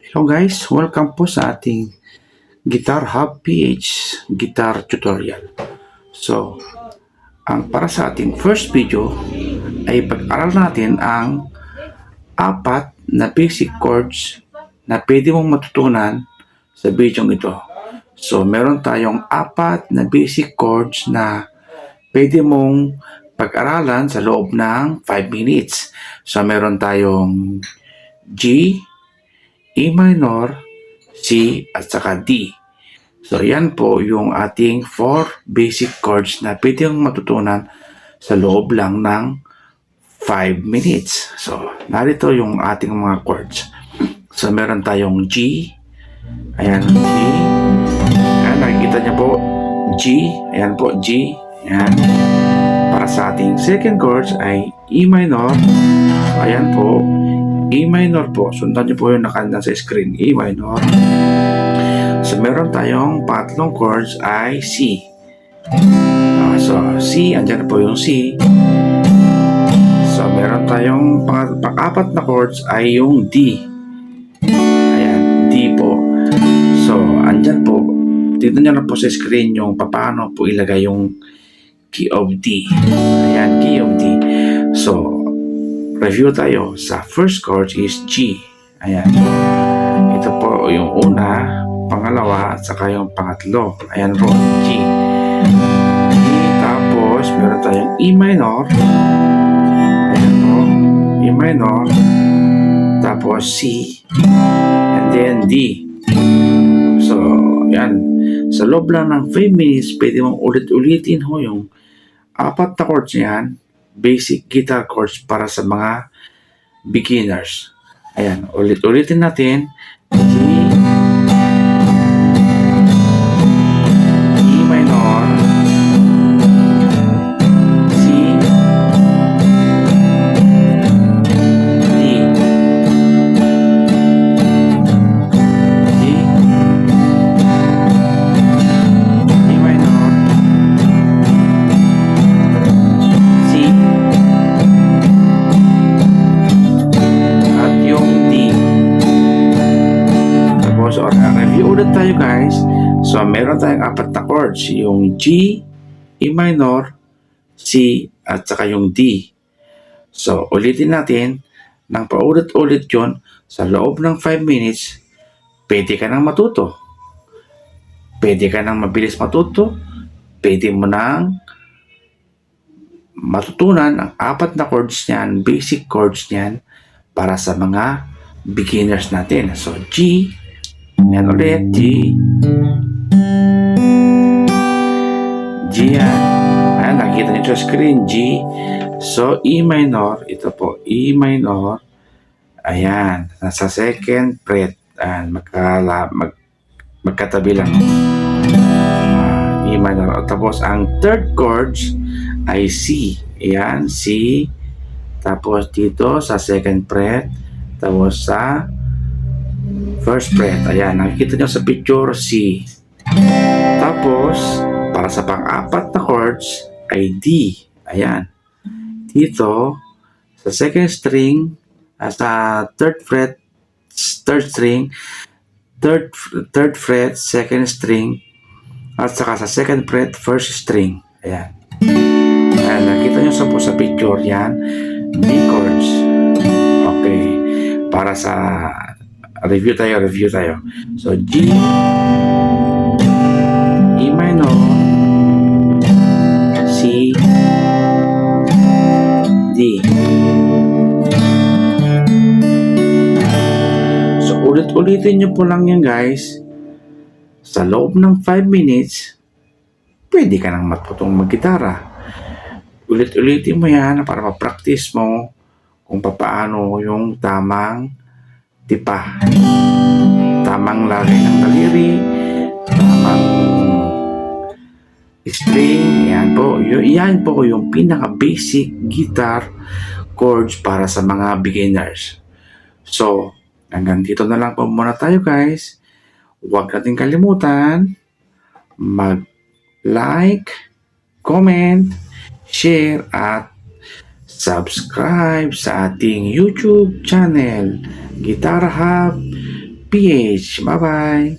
Hello guys, welcome po sa ating Guitar Hub PH Guitar Tutorial. So, ang para sa ating first video ay pag-aral natin ang apat na basic chords na pwede mong matutunan sa video ito. So, meron tayong apat na basic chords na pwede mong pag-aralan sa loob ng 5 minutes. So, meron tayong G, E minor, C, at saka D. So, yan po yung ating 4 basic chords na pwede yung matutunan sa loob lang ng 5 minutes. So, narito yung ating mga chords. So, meron tayong G. Ayan, G. Ayan, nakikita niyo po, G. Ayan po, G. Ayan. Para sa ating second chords ay E minor. Ayan po, E minor po. Sundan niyo po yung nakanda sa screen. E minor. So, meron tayong pangatlong chords ay C. So, C. Andyan po yung C. So, meron tayong pang-apat na chords ay yung D. Ayan, D po. So, andyan po. Tignan nyo na po sa screen yung paano po ilagay yung key of D. Ayan, key of D. So, review tayo. Sa first chord is G. Ayan. Ito po yung una, pangalawa, at saka yung pangatlo. Ayan po, G. G. Tapos, meron tayong E minor. Ayan po, E minor. Tapos, C. And then, D. So, yan. Sa loob lang ng 5 minutes, pwede mong ulit-ulitin ho yung apat na chords niyan. Basic guitar chords para sa mga beginners. Ayan, ulit-ulitin natin. G, E minor, C, D, G, E minor, C, at yung D. Tapos, review ulit tayo guys. So, meron tayong apat na chords. Yung G, E minor, C, at saka yung D. So, ulitin natin ng paulit-ulit yun. Sa loob ng 5 minutes, pwede ka nang matuto. Pwede ka nang mabilis matuto. Pwede mo nang matutunan ang apat na chords niyan, basic chords niyan, para sa mga beginners natin. So, G, yan ulit, G, G yan. Ayan, nakikita nyo sa screen, G. So, E minor, ito po, E minor. Ayan, nasa second fret. Ayan, magkatabi lang. E minor. Tapos, ang third chords ay C. Ayan, C. Tapos, dito sa second fret. Tapos, sa first fret. Ayan, nakikita nyo sa picture, C. Tapos, para sa pang-apat na chords ay D. Ayan. Dito, sa second string, sa third fret, third string, third fret, second string, at saka sa second fret, first string. Ayan. Ayan, nakita nyo sa picture yan, D chords. Okay. Para sa review tayo. So, G, E minor, C, D. So, ulit-ulitin nyo po lang yan guys. Sa loob ng 5 minutes, pwede ka nang matutong mag-gitara. Ulit-ulitin mo yan para ma-practice mo kung paano yung tamang tipa. Tamang lagay ng daliri, tamang string, yan po yung pinaka-basic guitar chords para sa mga beginners. So, hanggang dito na lang po muna tayo guys. Huwag natin kalimutan mag-like, comment, share, at subscribe sa ating YouTube channel, Guitar Hub PH. Bye-bye!